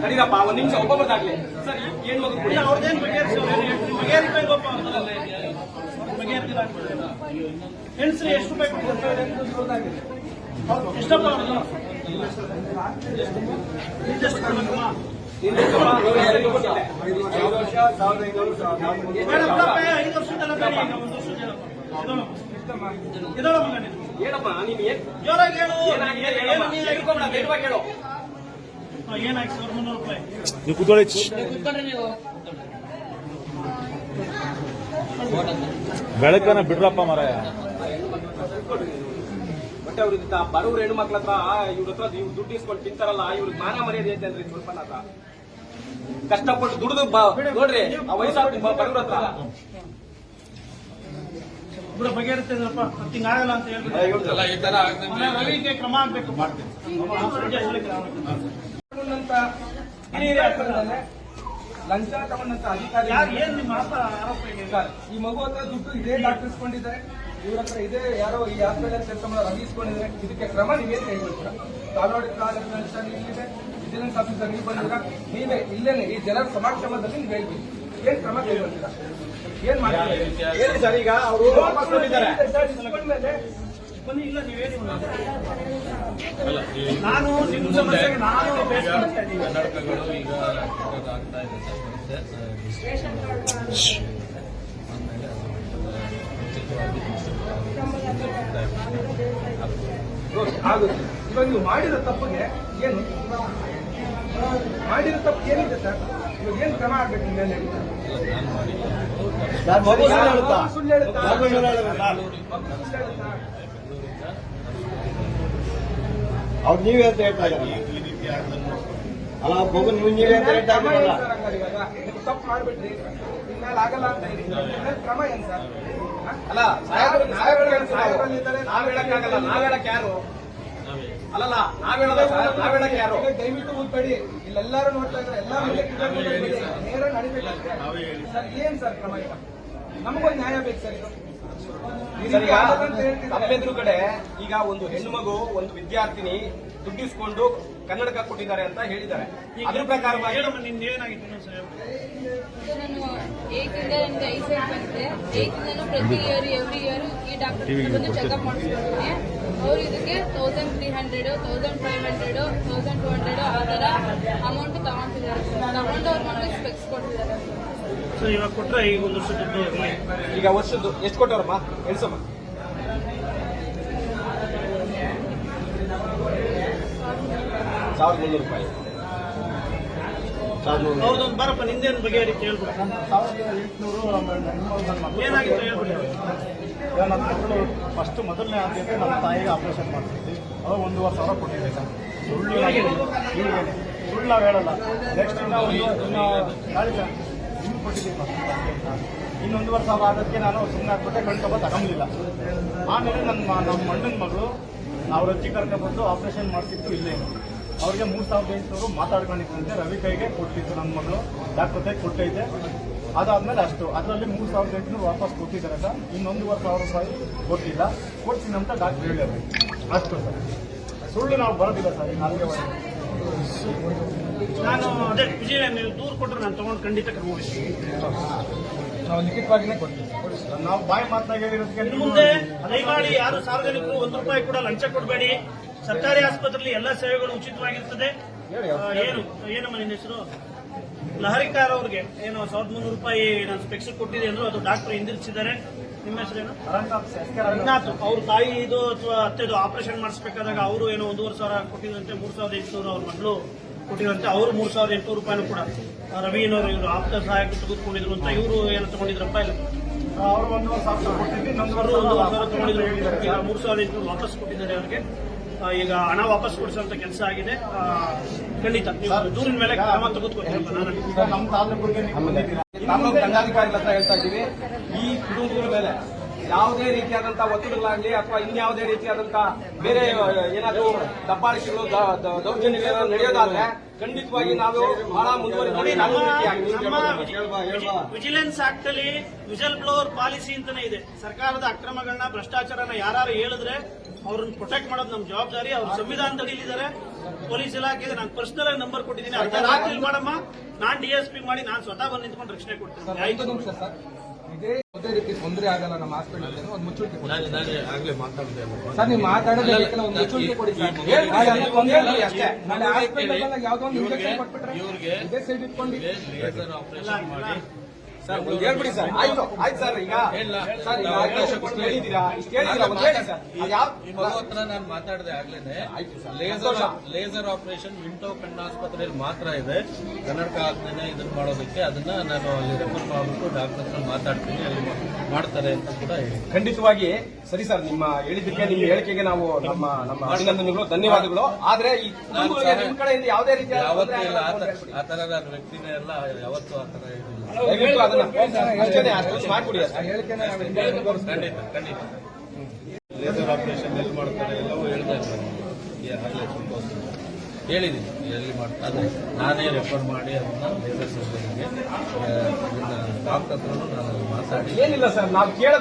ಕರೀರಪ್ಪ ಒಂದ್ ನಿಮಿಷ ಒಬ್ಬೊಬ್ಬರದಾಗ್ಲಿ ಸರ್. ಏನ್ ಮಗು ಅವ್ರದ್ದೇನು ಹೆಣ್ಸ್ರಿ ಎಷ್ಟು ರೂಪಾಯಿ ಎಷ್ಟಪ್ಪ ಏನಪ್ಪ ನೀನು ಜೋರಾಗಿ ಹೇಳು. ಏನಾಯ್ತು ಸರ್? 300 ರೂಪಾಯಿ ನೀವು ಕೂತ್ಕೊಳ್ಳಿ. ಬೆಳಕನ್ನ ಬಿಡ್ರಪ್ಪ ಮಾರಾಯ. ಮತ್ತೆ ಅವ್ರ ಬಡವ್ರ ಹೆಣ್ಣು ಮಕ್ಳ ಹತ್ರ ಇವ್ರ ಹತ್ರ ಇವ್ರು ದುಡ್ಡು ಇಸ್ಕೊಂಡು ತಿಂತಾರಲ್ಲ, ಇವ್ರಿಗೆ ಮಾನ ಮರ್ಯಾದೆ ಐತೆ ಅಂದ್ರೆ ಸ್ವಲ್ಪ ಹತ್ರ ಕಷ್ಟಪಟ್ಟು ದುಡ್ದು ನೋಡ್ರಿ ಆ ವಯಸ್ಸಾದ ಬಡವ್ರ ಹತ್ರ ಬಗೆಹರಿಸ್ತೇನಪ್ಪ. ಹಿಂಗಾಗಲ್ಲ ಅಂತ ಹೇಳ್ಬಿಟ್ಟು ಕ್ರಮ ಆಗ್ಬೇಕು. ಲಂಚ ತಗೊಂಡಂತ ಅಧಿಕಾರಿ ಏನ್ ನಿಮ್ಮ ಆರೋಪ ಇದೆ? ಈ ಮಗು ಹತ್ರ ದುಡ್ಡು ಇದೇ ಡಾಕ್ಟರ್ ಇಸ್ಕೊಂಡಿದ್ದಾರೆ, ಇವ್ರ ಹತ್ರ ಇದೇ ಯಾರೋ ಈ ಹಾಸ್ಪಿಟಲ್ ಕೆಲಸ ರವಿ ಇಸ್ಕೊಂಡಿದ್ದಾರೆ. ಇದಕ್ಕೆ ಕ್ರಮ ನೀವೇನ್ ಕೈಗೊಳ್ತೀರಾ? ತಾಲೂಕು ಇಲ್ಲಿದೆ, ವಿಜಿಲೆನ್ಸ್ ಆಫೀಸರ್ ನೀವು ಬಂದಿರ, ನೀವೇ ಇಲ್ಲೇನೆ ಈ ಜನರ ಸಮಾಕ್ಷಮದಲ್ಲಿ ನೀವು ಹೇಳ್ತೀವಿ. ಏನ್ ಕ್ರಮ ಕೈಗೊಳ್ತೀರಾ? ಏನ್ ಮಾಡ್ತೀರಾ ಹೇಳಿ ಸರ್. ಈಗ ಅವರು ಬನ್ನಿ. ಇಲ್ಲ ನೀವೇನು ನಾನು ನಿಮ್ಮ ಸಮಸ್ಯೆಗೆ ನಾನು ಕನ್ನಡಕಗಳು ಈಗ ಆಗ್ತಾ ಇದೆ ಆಗುತ್ತೆ. ಇವಾಗ ನೀವು ಮಾಡಿದ ತಪ್ಪಿಗೆ ಏನು ಮಾಡಿದ ತಪ್ಪು ಏನಿದೆ ಸರ್? ಇವಾಗ ಏನ್ ಕ್ರಮ ಆಗ್ಬೇಕು? ಮೇಲೆ ಸುಳ್ಳು ಹೇಳುತ್ತಾ? ಅವ್ರು ನೀವೇ ಅಂತ ಹೇಳ್ತಾ ಇದ್ದಾರೆ. ಅಲ್ಲ ಮಗು ನೀವೇ ಅಂತ ಹೇಳ್ತಾ ಇದ್ದೀರಲ್ಲ. ತಪ್ಪು ಮಾಡ್ಬಿಟ್ರಿ, ಇನ್ಮೇಲೆ ಆಗಲ್ಲ ಅಂತ ಕ್ರಮ ಏನ್ ಸರ್? ಅಲ್ಲ ನಾವ್ ಹೇಳಕ್ಕಾಗಲ್ಲ. ನಾವ್ ಹೇಳಕ್ ಯಾರು? ಅಲ್ಲಲ್ಲ ನಾವ್ ಹೇಳೋದ ಸರ್, ನಾವ್ ಹೇಳಕ್ ಯಾರು? ದಯವಿಟ್ಟು ಉಳ್ಬೇಡಿ. ಇಲ್ಲೆಲ್ಲರೂ ನೋಡ್ತಾ ಇದ್ದಾರೆ, ಎಲ್ಲರೂ ನೇರ ನಡಿಬೇಕಾಗುತ್ತೆ ಸರ್. ಏನ್ ಸರ್ ಕ್ರಮ? ನಮಗೊಂದು ನ್ಯಾಯ ಬೇಕು ಸರ್. ನಮ್ಮೆದ್ರು ಕಡೆ ಈಗ ಒಂದು ಹೆಣ್ಣು ಮಗು, ಒಂದು ವಿದ್ಯಾರ್ಥಿನಿ ದುಡ್ಡಿಸ್ಕೊಂಡು ಕನ್ನಡಕ ಕೊಟ್ಟಿದ್ದಾರೆ ಅಂತ ಹೇಳಿದ್ದಾರೆ. ಅದ್ರ ಪ್ರಕಾರವಾಗಿ ನಾನು 8ರಿಂದ ನನಗೆ ಐಸೈಟ್ ಬಂದಿದೆ. 8ರಿಂದ ಪ್ರತಿ ಎವ್ರಿ ಇಯರ್ ಈ ಡಾಕ್ಟರ್ ಬಂದು ಚೆಕಪ್ ಮಾಡಿಸ್ಕೊಳ್ತೀನಿ. ಅವ್ರು ಇದಕ್ಕೆ 1300, 1500, 1200 ಆ ಥರ ಅಮೌಂಟ್ ತಗೊಂತಿದ್ದಾರೆ ಸರ್. ತಗೊಂಡು ಅವ್ರ ಮನೆಗೆ ಸ್ಪೆಕ್ಸ್ ಕೊಟ್ಟಿದ್ದಾರೆ ಸರ್. ಇವಾಗ ಕೊಟ್ಟರೆ ಈಗ ಒಂದು ವರ್ಷ ದುಡ್ಡು ಈಗ ವರ್ಷದ್ದು ಎಷ್ಟು ಕೊಟ್ಟವ್ರಮ್ಮ? ಎಳ್ಸಮ್ಮ. ₹1,300. ಅವ್ರದೊಂದು ಬರಪ್ಪ ನಿಂದೇನು ಬಗೆಹರಿತು ಹೇಳ್ಬಿಟ್ಟು. 1800 ಏನಾಗಿತ್ತು ಹೇಳ್ಬಿಟ್ಟು. ನನ್ನ ಮಕ್ಕಳು ಫಸ್ಟ್ ಮೊದಲನೇ ಆದ್ಯತೆ ನಮ್ಮ ತಾಯಿಗೆ ಆಪರೇಷನ್ ಮಾಡ್ತಿದ್ವಿ. ಅವಾಗ 1,500,000 ಕೊಟ್ಟಿದ್ದೆ ಸರ್. ಸುಳ್ಳು ನಾವು ಹೇಳಲ್ಲ. ನೆಕ್ಸ್ಟ್ ಗಾಳಿ ಸರ್ ಇನ್ನು ಕೊಟ್ಟಿದ್ದೀವಿ ಇನ್ನು 1,500,000 ಆದಕ್ಕೆ ನಾನು ಸುಮ್ಮನೆ ಆಗ್ಬಿಟ್ಟೆ ಕಣ್ಕೊಬ್ಬ ತಗೊಂಡಿಲ್ಲ. ಆಮೇಲೆ ನಮ್ಮ ಅಣ್ಣನ ಮಗಳು ಅವ್ರ ಅಜ್ಜಿ ಕರ್ಕೊಂಡ್ಬಂದು ಆಪರೇಷನ್ ಮಾಡ್ತಿತ್ತು ಇಲ್ಲೇ. ಅವ್ರಿಗೆ 3,800 ಮಾತಾಡ್ಕೊಂಡಿತ್ತಂತೆ. ರವಿ ಕೈಗೆ ಕೊಟ್ಟಿತ್ತು ನನ್ನ ಮಗಳು, ಡಾಕ್ಟರ್ ಕೈಗೆ ಕೊಟ್ಟೈತೆ. ಅದಾದ್ಮೇಲೆ ಅಷ್ಟು ಅದರಲ್ಲಿ 3,800 ವಾಪಸ್ ಕೊಟ್ಟಿದ್ದಾರೆ ಸರ್. ಇನ್ನೊಂದು 1,000 ರೂಪಾಯಿ ಕೊಟ್ಟಿಲ್ಲ. ಕೊಡ್ತೀನಿ ಅಂತ ಡಾಕ್ಟರ್ ಹೇಳಿದ್ರು. ಅಷ್ಟು ಸರ್. ಸುಳ್ಳು ನಾವು ಬರೋದಿಲ್ಲ ಸರ್. ನಾಲ್ಗೆ ನಾನು ಅದೇ ವಿಜಯ ನೀವು ದೂರು ಕೊಟ್ಟರೆ ನಾನು ತಗೊಂಡು ಖಂಡಿತ ಕ್ರಮವಹಿಸ್ತೀನಿ. ನಾವು ಲಿಖಿತವಾಗಿಯೇ ಕೊಡ್ತೀವಿ. ನಾವು ಬಾಯಿ ಮಾತನಾಡಿ ಹೇಳಿರೋದಕ್ಕೆ ಮುಂದೆ ದಯಮಾಡಿ ಯಾರು ಸಾರ್ವಜನಿಕರು ₹1 ಕೂಡ ಲಂಚ ಕೊಡಬೇಡಿ. ಸರ್ಕಾರಿ ಆಸ್ಪತ್ರೆಯಲ್ಲಿ ಎಲ್ಲ ಸೇವೆಗಳು ಉಚಿತವಾಗಿರ್ತದೆ. ಏನಮ್ಮ ನಿನ್ನ ಹೆಸರು? ಲಹರಿಕಾರ್ ಅವ್ರಿಗೆ ಏನು ₹1,300 ನಾನು ಸ್ಪೆಕ್ಸ್ ಕೊಟ್ಟಿದೆ ಅಂದ್ರು ಅದು ಡಾಕ್ಟರ್ ಹಿಂದಿರಿಸಿದ್ದಾರೆ. ನಿಮ್ಮ ಹೆಸರೇನು? ರಂಗನಾಥ್. ಅವ್ರ ತಾಯಿ ಇದು ಅಥವಾ ಅತ್ತೆದು ಆಪರೇಷನ್ ಮಾಡಿಸ್ಬೇಕಾದಾಗ ಅವರು ಏನೋ 1,500,000 ಕೊಟ್ಟಿದ್ರಂತೆ. 3,800 ಅವ್ರ ಮಗಳು ಕೊಟ್ಟಿದ್ರಂತೆ. ಅವರು ₹3,800 ಕೂಡ ರವಿನವರು ಇವರು ಆಪ್ತ ಸಹಾಯಕ ತೆಗೆದುಕೊಂಡಿದ್ರು ಅಂತ ಇವರು ಏನು ತಗೊಂಡಿದ್ರಪ್ಪ? ಇಲ್ಲ, ಅವರು 1,500,000 ಕೊಟ್ಟಿದ್ವಿ. 1,500 ತಗೊಂಡಿದ್ರು. 3,800 ವಾಪಸ್ ಕೊಟ್ಟಿದ್ದಾರೆ ಅವ್ರಿಗೆ. ಈಗ ಹಣ ವಾಪಸ್ ಕೊಡಿಸುವಂತ ಕೆಲಸ ಆಗಿದೆ. ಖಂಡಿತ ನೀವು ದೂರಿನ ಮೇಲೆ ಕ್ರಮ ತೆಗೆದುಕೊಳ್ತೀನಿ. ನಮ್ಮ ತಾಲೂಕಿಗೆ ನಮ್ಮ ದಂಡಾಧಿಕಾರಿಗಳ ಹತ್ರ ಹೇಳ್ತಾ ಇದ್ದೀವಿ. ಈ ಕುಟುಂಬಗಳ ಮೇಲೆ ಯಾವುದೇ ರೀತಿಯಾದಂತಹ ಒತ್ತಡಗಳಾಗ್ಲಿ ಅಥವಾ ಇನ್ಯಾವುದೇ ರೀತಿಯಾದಂತ ಬೇರೆ ಏನಾದ್ರು ದಬ್ಬಾಳಿಕೆಗಳು ದೌರ್ಜನ್ಯಗಳು ನಡೆಯೋದಾದ್ರೆ ಖಂಡಿತವಾಗಿ ನಾವು ಬಹಳ ನೋಡಿ, ನಮ್ಮ ಮುಂದುವರಿದ ವಿಜಿಲೆನ್ಸ್ ಆಕ್ಟ್ ಅಲ್ಲಿ ವಿಜಲ್ ಬ್ಲೋವರ್ ಪಾಲಿಸಿ ಅಂತಾನೆ ಇದೆ. ಸರ್ಕಾರದ ಅಕ್ರಮಗಳನ್ನ ಭ್ರಷ್ಟಾಚಾರನ ಯಾರು ಹೇಳಿದ್ರೆ ಅವ್ರನ್ನ ಪ್ರೊಟೆಕ್ಟ್ ಮಾಡೋದು ನಮ್ಮ ಜವಾಬ್ದಾರಿ. ಅವ್ರ ಸಂವಿಧಾನದಡಿ ಇದ್ದಾರೆ, ಪೊಲೀಸ್ ಇಲಾಖೆ ಇದೆ. ನಾನು ಪರ್ಸನಲ್ ಆಗಿ ನಂಬರ್ ಕೊಟ್ಟಿದ್ದೀನಿ. ಅರ್ಧ ರಾತ್ರಿ ಮಾಡಮ್ಮ, ನಾನ್ DSP ಮಾಡಿ ನಾನು ಸ್ವತಃ ಬಂದು ನಿಂತ್ಕೊಂಡು ರಕ್ಷಣೆ ಕೊಡ್ತೀನಿ. 5 ನಿಮಿಷ ಸರ್. ಇದೇ ಯಾವುದೇ ರೀತಿ ತೊಂದರೆ ಆಗಲ್ಲ ನಮ್ಮ ಹಾಸ್ಪಿಟಲ್ ಒಂದು ಮುಚ್ಚುಳಿಕೆ ಕೊಡಿ ನಾನು ಆಗ್ಲೇ ಮಾತಾಡಿದೆ ಸರ್. ನೀವು ಮಾತಾಡೋದೇ ಬೇಕಲ್ಲ, ಒಂದು ಮುಚ್ಚುಳಿಕೆ ಕೊಡಿ ಸರ್. ತೊಂದರೆ ಇಲ್ಲ ಅಷ್ಟೇ. ನಾಳೆ ಹಾಸ್ಪಿಟಲ್ ಯಾವುದೋ ಒಂದು ಇಂಜೆಕ್ಷನ್ ಕೊಟ್ಬಿಟ್ರೆ ಇದೇ ಸೈಡ್ ಇಟ್ಕೊಂಡು ಲೇಸರ್ ಆಪರೇಷನ್ ಮಾಡಿ ಸರ್ ಒಂದು ಹೇಳ್ಬಿಡಿ ಸರ್. ಆಯ್ತು ಸರ್. ಈಗ ಸರ್ ಈಗ ಅವಕಾಶ ಕೊಟ್ಟು ಹೇಳಿದ್ದೀರಾ, ಇಷ್ಟು ಹೇಳಿದ್ದೀರಾ, ಒಂದು ಹೇಳಿ ಸರ್. ಅದು ಯಾವ ಹತ್ರ ನಾನು ಮಾತಾಡಿದೆ ಆಗ್ಲೇನೆ. ಲೇಸರ್ ಆಪರೇಷನ್ ವಿಂಟೋ ಕಣ್ಣಾಸ್ಪತ್ರೆಯಲ್ಲಿ ಮಾತ್ರ ಇದೆ. ಕನ್ನಡಕ ಆಗ್ದೇನೆ ಇದನ್ನ ಮಾಡೋದಕ್ಕೆ ಅದನ್ನ ನಾನು ಅಲ್ಲಿ ರೆಫರ್ ಮಾಡ್ಬಿಟ್ಟು ಡಾಕ್ಟರ್ ಹತ್ರ ಮಾತಾಡ್ತೀನಿ, ಅಲ್ಲಿ ಮಾಡ್ತಾರೆ ಅಂತ ಕೂಡ ಹೇಳಿ. ಖಂಡಿತವಾಗಿ ಸರಿ ಸರ್. ನಿಮ್ಮ ಹೇಳಿದ್ದಕ್ಕೆ, ನಿಮ್ಮ ಹೇಳಿಕೆಗೆ ನಾವು ನಮ್ಮ ಅಭಿನಂದನೆಗಳು, ಧನ್ಯವಾದಗಳು. ಆದ್ರೆ ಈ ಕುಟುಂಬಗಳಿಗೆ ನಿಮ್ಮ ಕಡೆಯಿಂದ ಯಾವುದೇ ರೀತಿಯ ಯಾವತ್ತೂ ಇಲ್ಲ ಆ ತರ ನಾನು ವ್ಯಕ್ತಿನೇ ಎಲ್ಲ ಯಾವತ್ತೂ ಆ ತರ ಇರಲಿಲ್ಲ. ದಯವಿಟ್ಟು ಅದನ್ನ ಅಷ್ಟೇ ಮಾಡ್ಕೊಡಿ ಅಷ್ಟೇ. ಖಂಡಿತ ಲೇಸರ್ ಆಪರೇಷನ್ ಎಲ್ಲಿ ಮಾಡ್ತಾರೆ ಎಲ್ಲವೂ ಹೇಳ್ತಾ ಇದ್ದಾರೆ. ಹೇಳಿದ್ದೀನಿ ಎಲ್ಲಿ ಮಾಡ್ತಾರೆ, ನಾನೇ ರೆಫರ್ ಮಾಡಿ ಅದನ್ನ ಲೇಸರ್ ಸರ್ಜರಿಗೆ ಡಾಕ್ಟರ್ ಹತ್ರನೂ ನಾನು ಮಾತಾಡಿ ಏನಿಲ್ಲ ಸರ್, ನಾವು ಕೇಳ